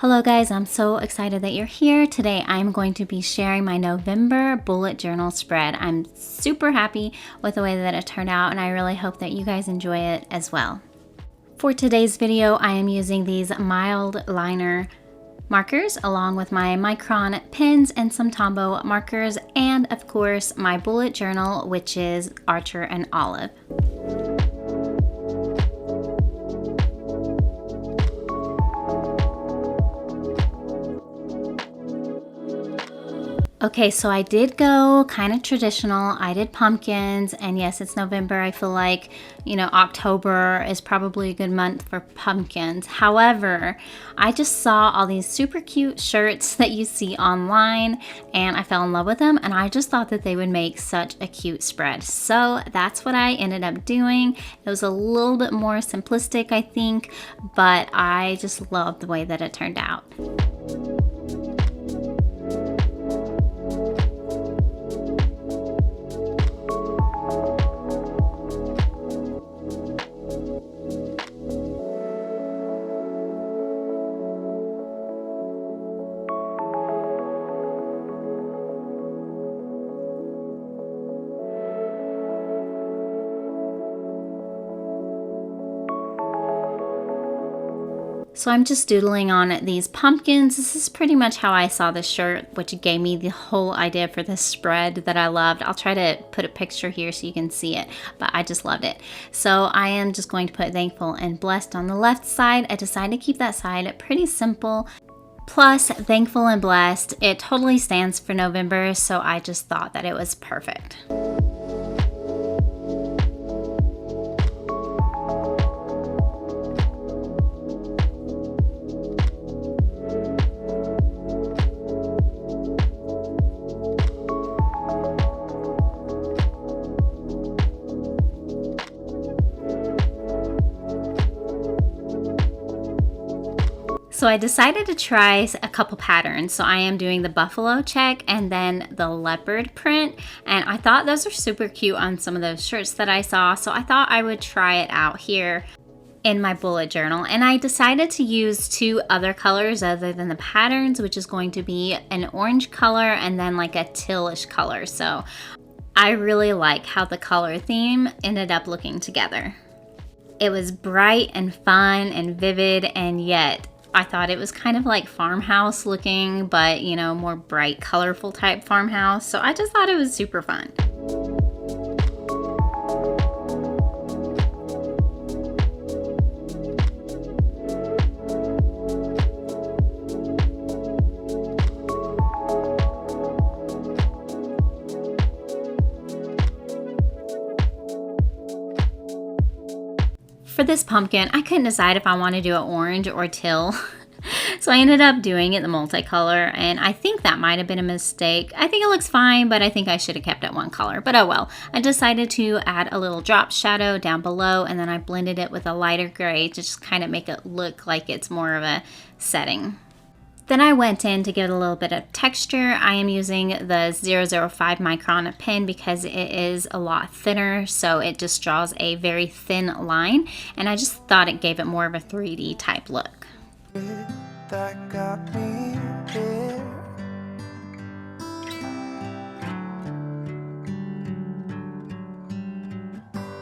Hello guys, I'm so excited that you're here. Today I'm going to be sharing my November bullet journal spread. I'm super happy with the way that it turned out and I really hope that you guys enjoy it as well. For today's video, I am using these mild liner markers along with my Micron pens and some Tombow markers and of course my bullet journal, which is Archer and Olive. Okay, so I did go kind of traditional. I did pumpkins, and yes, it's November. I feel like, October is probably a good month for pumpkins. However, I just saw all these super cute shirts that you see online, and I fell in love with them, and I just thought that they would make such a cute spread. So that's what I ended up doing. It was a little bit more simplistic, I think, but I just love the way that it turned out. So I'm just doodling on these pumpkins. This is pretty much how I saw this shirt, which gave me the whole idea for this spread that I loved. I'll try to put a picture here so you can see it, but I just loved it. So I am just going to put thankful and blessed on the left side. I decided to keep that side pretty simple. Plus, thankful and blessed, it totally stands for November, so I just thought that it was perfect. So I decided to try a couple patterns. So I am doing the buffalo check and then the leopard print. And I thought those are super cute on some of those shirts that I saw. So I thought I would try it out here in my bullet journal. And I decided to use two other colors other than the patterns, which is going to be an orange color and then like a tealish color. So I really like how the color theme ended up looking together. It was bright and fun and vivid, and yet I thought it was kind of like Farmhouse looking, but more bright, colorful type Farmhouse. So I just thought it was super fun. For this pumpkin, I couldn't decide if I want to do an orange or teal. So I ended up doing it the multicolor, and I think that might have been a mistake. I think it looks fine, but I think I should have kept it one color, but oh well. I decided to add a little drop shadow down below, and then I blended it with a lighter gray to just kind of make it look like it's more of a setting. Then I went in to give it a little bit of texture. I am using the 005 micron pen because it is a lot thinner, so it just draws a very thin line, and I just thought it gave it more of a 3D type look. That got me here.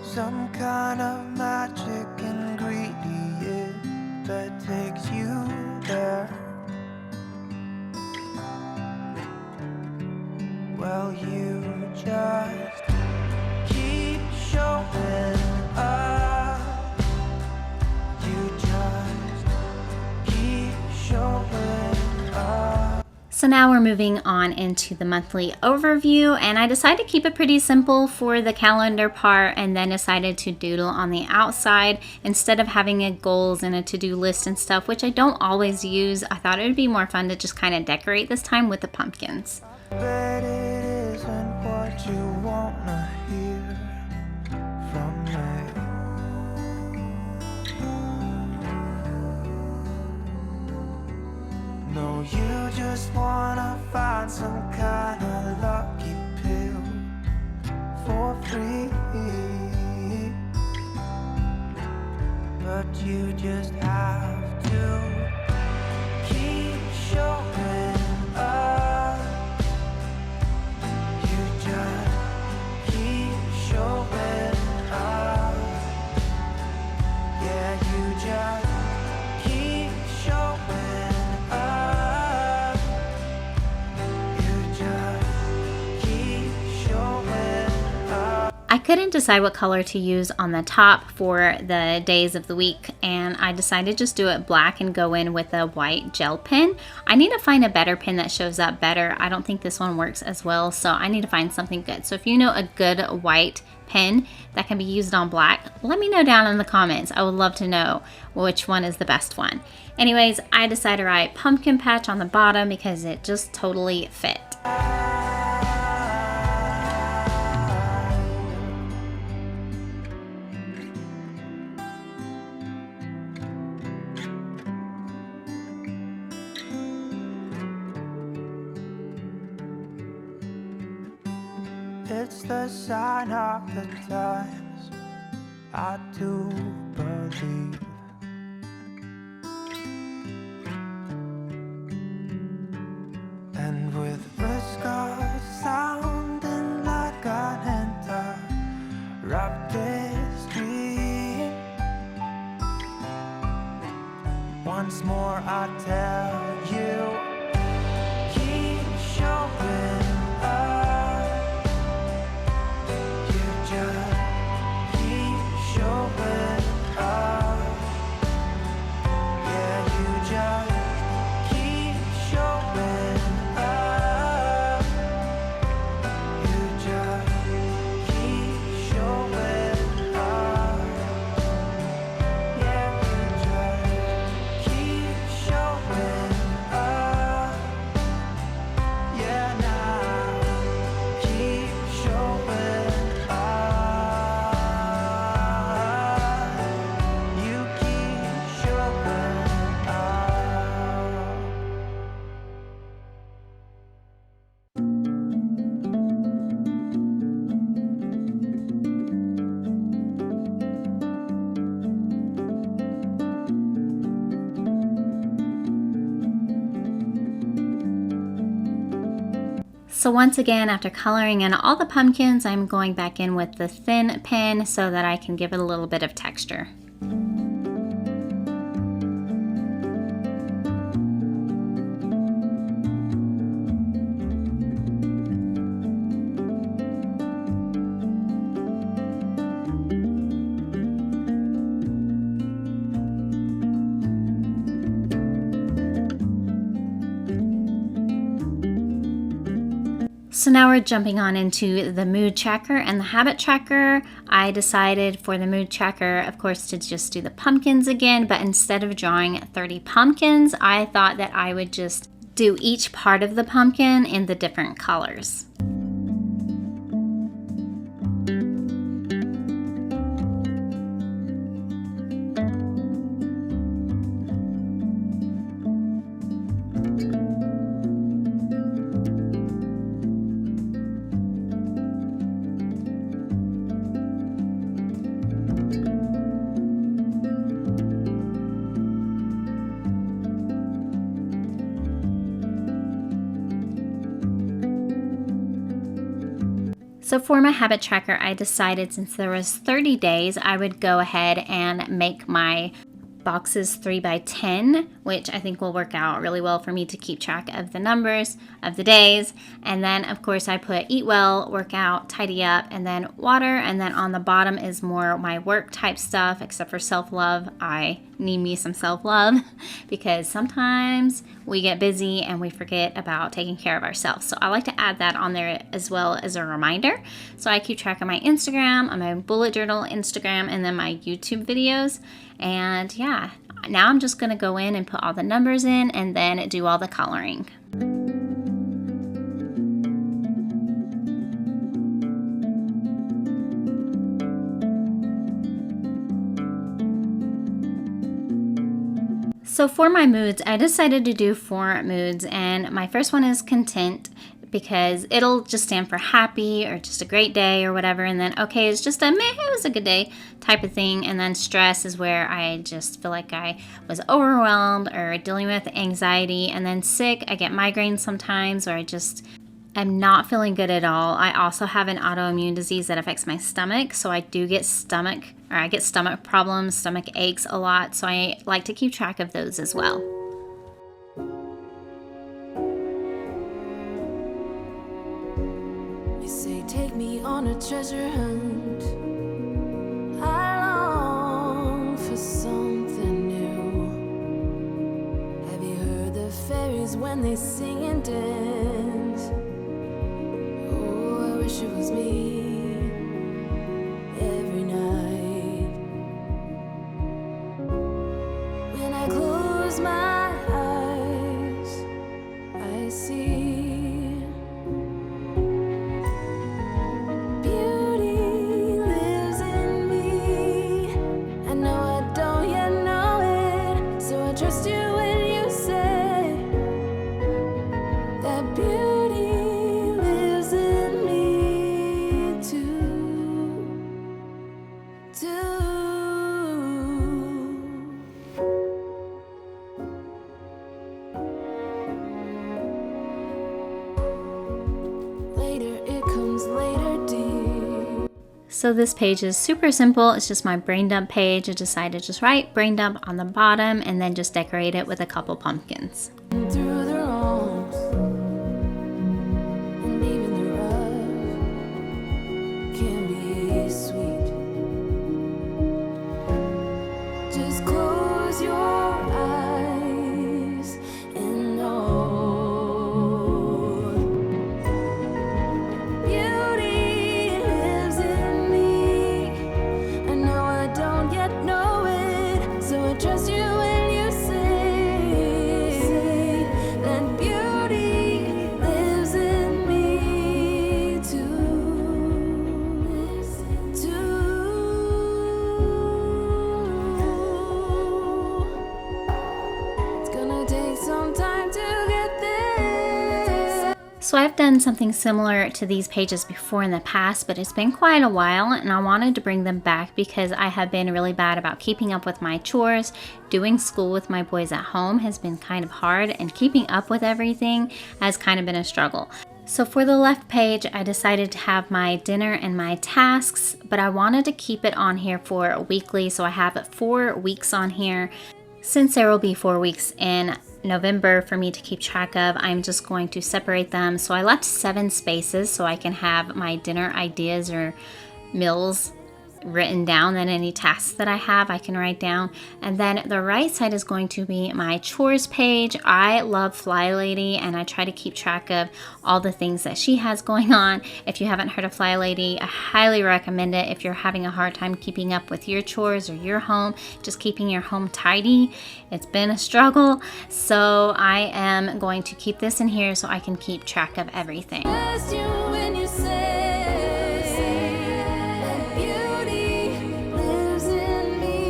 Some kind of magic ingredient that takes you there. Well, you just keep showing up. You just keep showing up. So now we're moving on into the monthly overview, and I decided to keep it pretty simple for the calendar part and then decided to doodle on the outside instead of having a goals and a to-do list and stuff, which I don't always use. I thought it would be more fun to just kind of decorate this time with the pumpkins. But it isn't what you wanna hear from me. No, you just wanna find some kind of lucky pill for free. But you just have to keep couldn't decide what color to use on the top for the days of the week, and I decided to just do it black and go in with a white gel pen. I need to find a better pen that shows up better. I don't think this one works as well, so I need to find something good. So if you know a good white pen that can be used on black, let me know down in the comments. I would love to know which one is the best one. Anyways, I decided to write pumpkin patch on the bottom because it just totally fit. It's the sign of the times, I do believe. And with whiskers sounding like an interrupted stream, once more I tell you, keep showing up. So once again, after coloring in all the pumpkins, I'm going back in with the thin pen so that I can give it a little bit of texture. So now we're jumping on into the mood tracker and the habit tracker. I decided for the mood tracker, of course, to just do the pumpkins again, but instead of drawing 30 pumpkins, I thought that I would just do each part of the pumpkin in the different colors. So for my habit tracker, I decided since there was 30 days, I would go ahead and make my boxes 3x10, which I think will work out really well for me to keep track of the numbers of the days. And then of course I put eat well, work out, tidy up, and then water. And then on the bottom is more my work type stuff, except for self-love. I need me some self-love because sometimes we get busy and we forget about taking care of ourselves. So I like to add that on there as well as a reminder. So I keep track of my Instagram, on my bullet journal Instagram, and then my YouTube videos. And yeah, now I'm just gonna go in and put all the numbers in and then do all the coloring. So for my moods, I decided to do 4 moods, and my first one is content, because it'll just stand for happy or just a great day or whatever, and then okay is just a meh, it was a good day type of thing. And then stress is where I just feel like I was overwhelmed or dealing with anxiety. And then sick, I get migraines sometimes, or I'm not feeling good at all. I also have an autoimmune disease that affects my stomach, so I get stomach problems, stomach aches a lot, so I like to keep track of those as well. You say take me me on a treasure hunt. I long for something new. Have you heard the fairies when they sing and dance? Oh, I wish it was me every night. When I close my eyes, I see beauty lives in me. I know I don't yet know it, so I trust you when you say that beauty lives in me too. Later, it comes later, dear. So this page is super simple. It's just my brain dump page. I decided to just write brain dump on the bottom and then just decorate it with a couple pumpkins. Through the wrongs and even the rough can be sweet. Just close your eyes and know beauty lives in me. I know I don't yet know it, so I trust you when you say that beauty lives in me too. It's gonna take some time to get there. So I've done something similar to these pages before in the past, but it's been quite a while and I wanted to bring them back because I have been really bad about keeping up with my chores. Doing school with my boys at home has been kind of hard, and keeping up with everything has kind of been a struggle. So for the left page, I decided to have my dinner and my tasks, but I wanted to keep it on here for weekly, so I have 4 weeks on here. Since there will be 4 weeks in November for me to keep track of, I'm just going to separate them. So I left 7 spaces so I can have my dinner ideas or meals written down, and any tasks that I have I can write down. And then the right side is going to be my chores page. I love Fly Lady and I try to keep track of all the things that she has going on. If you haven't heard of Fly Lady, I highly recommend it if you're having a hard time keeping up with your chores or your home, just keeping your home tidy. It's been a struggle, so I am going to keep this in here so I can keep track of everything. Trust you when you say that beauty lives in me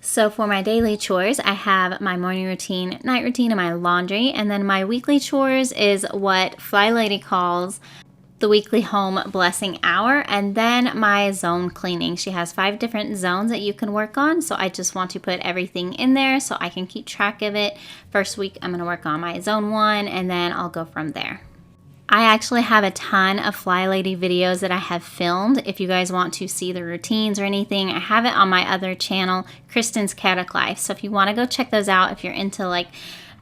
So for my daily chores, I have my morning routine, night routine, and my laundry. And then my weekly chores is what Fly Lady calls the weekly home blessing hour, and then my zone cleaning. She has 5 different zones that you can work on, so I just want to put everything in there so I can keep track of it. First week I'm going to work on my zone 1, and then I'll go from there. I actually have a ton of Fly Lady videos that I have filmed. If you guys want to see the routines or anything, I have it on my other channel, Kristen's Chaotic Life. So if you want to go check those out, if you're into like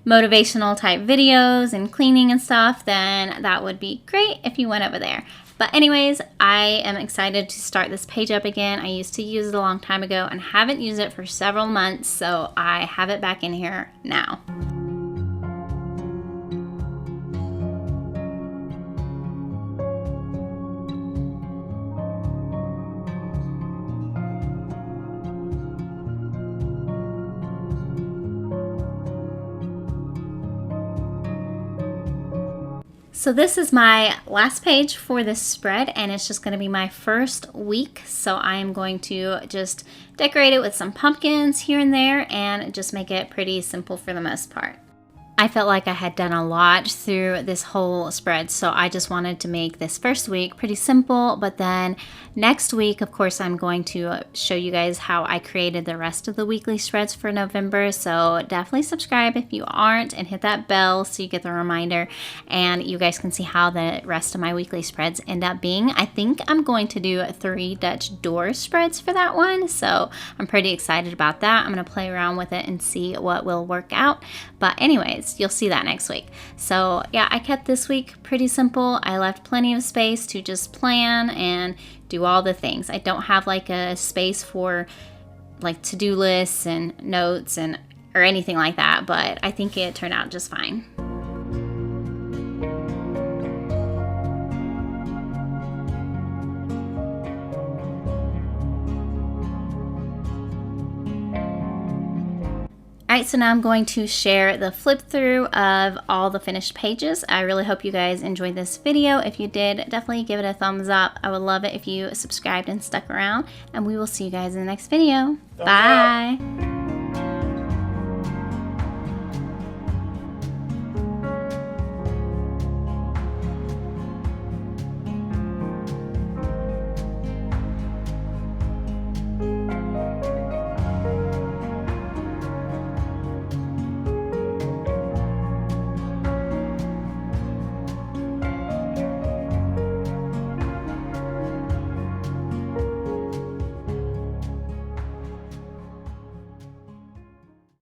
motivational type videos and cleaning and stuff, then that would be great if you went over there. But anyways, I am excited to start this page up again. I used to use it a long time ago and haven't used it for several months, so I have it back in here now. So this is my last page for this spread, and it's just going to be my first week. So I am going to just decorate it with some pumpkins here and there and just make it pretty simple for the most part. I felt like I had done a lot through this whole spread, so I just wanted to make this first week pretty simple. But then next week, of course, I'm going to show you guys how I created the rest of the weekly spreads for November. So definitely subscribe if you aren't, and hit that bell so you get the reminder, and you guys can see how the rest of my weekly spreads end up being. I think I'm going to do 3 Dutch door spreads for that one, so I'm pretty excited about that. I'm going to play around with it and see what will work out. But anyways, you'll see that next week. So yeah, I kept this week pretty simple. I left plenty of space to just plan and do all the things. I don't have like a space for like to-do lists and notes and or anything like that, but I think it turned out just fine. Alright, so now I'm going to share the flip through of all the finished pages. I really hope you guys enjoyed this video. If you did, definitely give it a thumbs up. I would love it if you subscribed and stuck around, and we will see you guys in the next video. Bye!